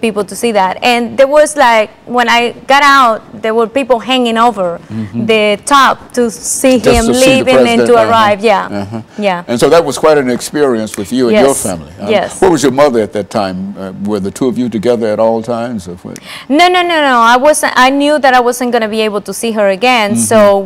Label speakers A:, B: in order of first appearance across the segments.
A: people to see that. And there was like, when I got out, there were people hanging over the top to see him leaving and to arrive. Yeah, yeah.
B: And so that was quite an experience with you and your family.
A: Yes.
B: Where was your mother at that time? Were the two of you together at all times? Or what?
A: No. I wasn't. I knew that I wasn't going to be able to see her again. So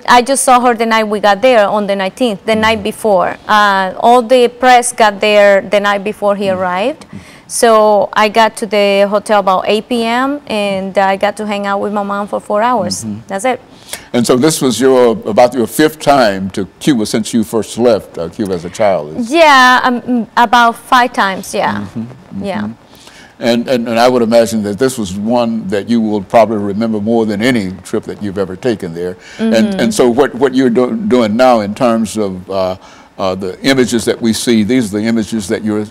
A: I just saw her the night we got there on the 19th, the night before. All the press got there the night before he arrived. So I got to the hotel about 8 p.m. and I got to hang out with my mom for 4 hours. That's it.
B: And so this was about your 5th time to Cuba since you first left Cuba as a child.
A: Yeah, about 5 times, yeah. Yeah.
B: And I would imagine that this was one that you will probably remember more than any trip that you've ever taken there. And so what you're doing now in terms of the images that we see, these are the images that you're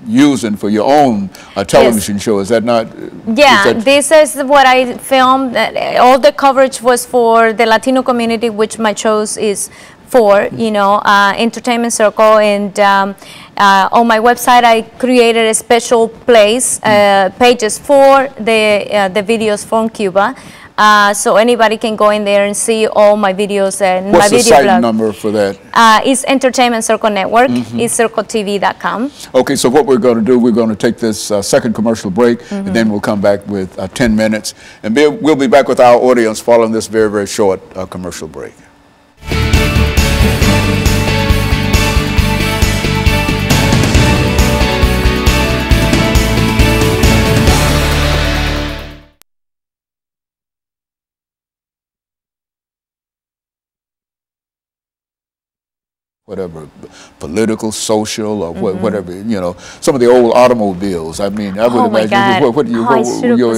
B: using for your own television show. Is that not?
A: Yeah, this is what I filmed. All the coverage was for the Latino community, which my shows is for, you know, Entertainment Circle. And on my website, I created a special place, pages for the videos from Cuba. So anybody can go in there and see all my videos and
B: What's
A: my video
B: the site
A: blog.
B: number for that?
A: It's Entertainment Circle Network. It's circletv.com.
B: Okay, so what we're going to do, we're going to take this second commercial break, and then we'll come back with 10 minutes. And we'll be back with our audience following this very, very short commercial break. Whatever, political, social, or whatever, you know, some of the old automobiles. I mean, I would imagine. What your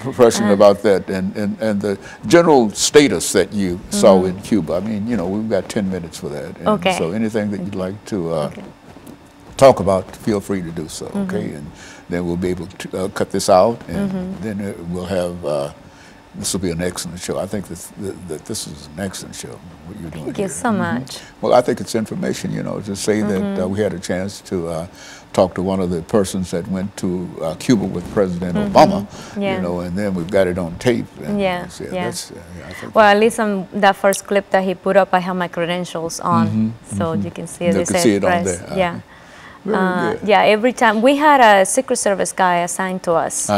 B: impression about that, and the general status that you saw in Cuba? I mean, you know, we've got 10 minutes for that. And so anything that you'd like to talk about, feel free to do so. Okay, and then we'll be able to cut this out, and then we'll have. This will be an excellent show. I think that this is an excellent show, what you're doing.
A: Thank you so much.
B: Well, I think it's information, you know, to say that we had a chance to talk to one of the persons that went to Cuba with President Obama, you know, and then we've got it on tape. And
A: well, at least on that first clip that he put up, I have my credentials on, so you can see it.
B: You can see it on there.
A: Yeah, every time. We had a Secret Service guy assigned to us.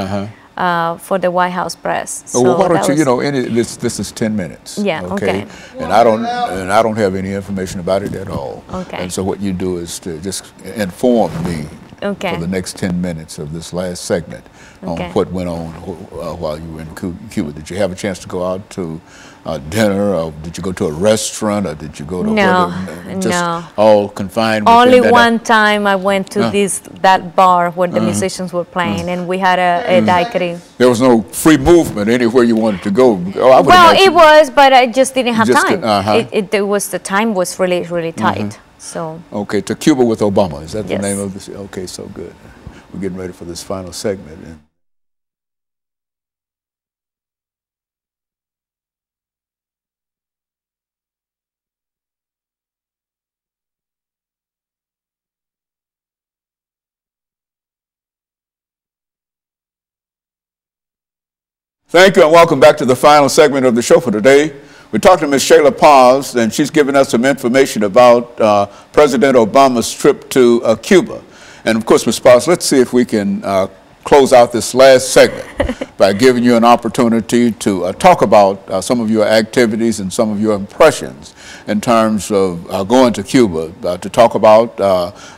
A: For the White House press.
B: So well, why don't you? You know, this is 10 minutes.
A: Yeah. Okay.
B: And I don't have any information about it at all.
A: Okay.
B: And so what you do is to just inform me
A: for
B: the next 10 minutes of this last segment on what went on while you were in Cuba. Did you have a chance to go out to dinner, or did you go to a restaurant, or did you go to all confined?
A: Only one time I went to that bar where the musicians were playing, and we had a daiquiri. There
B: was no free movement anywhere you wanted to go.
A: Well, it was, but I just didn't have time. The time was really tight. So
B: okay, to Cuba with Obama. Is that the name of this? Okay, so good. We're getting ready for this final segment. Thank you, and welcome back to the final segment of the show for today. We're talking to Ms. Shayla Paz, and she's given us some information about President Obama's trip to Cuba. And of course, Ms. Paz, let's see if we can close out this last segment by giving you an opportunity to talk about some of your activities and some of your impressions in terms of going to Cuba, to talk about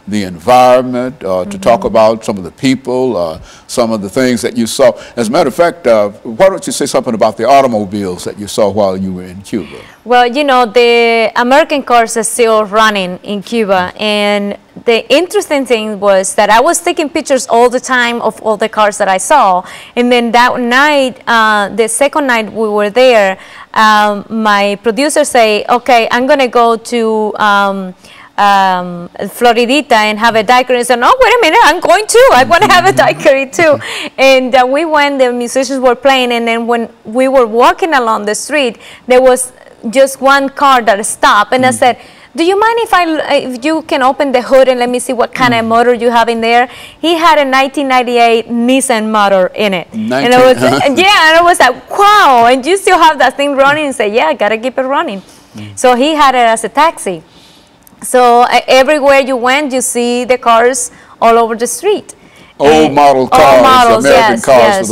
B: the environment, to talk about some of the people, some of the things that you saw. As a matter of fact, why don't you say something about the automobiles that you saw while you were in Cuba?
A: Well, you know, the American cars are still running in Cuba, and the interesting thing was that I was taking pictures all the time of all the cars that I saw, and then that night, the second night we were there, my producer say, okay, I'm gonna go to Floridita and have a daiquiri. And said, no, wait a minute, I'm going too. I want to have a daiquiri too. And we went, the musicians were playing, and then when we were walking along the street, there was just one car that stopped, and I said, do you mind if you can open the hood and let me see what kind of motor you have in there? He had a 1998 Nissan motor in it. And it was, yeah, and I was like, wow, and you still have that thing running? And say, yeah, I gotta keep it running. So he had it as a taxi. So everywhere you went, you see the cars all over the street.
B: Old model cars,
A: old models,
B: American
A: yes,
B: cars
A: yes.
B: with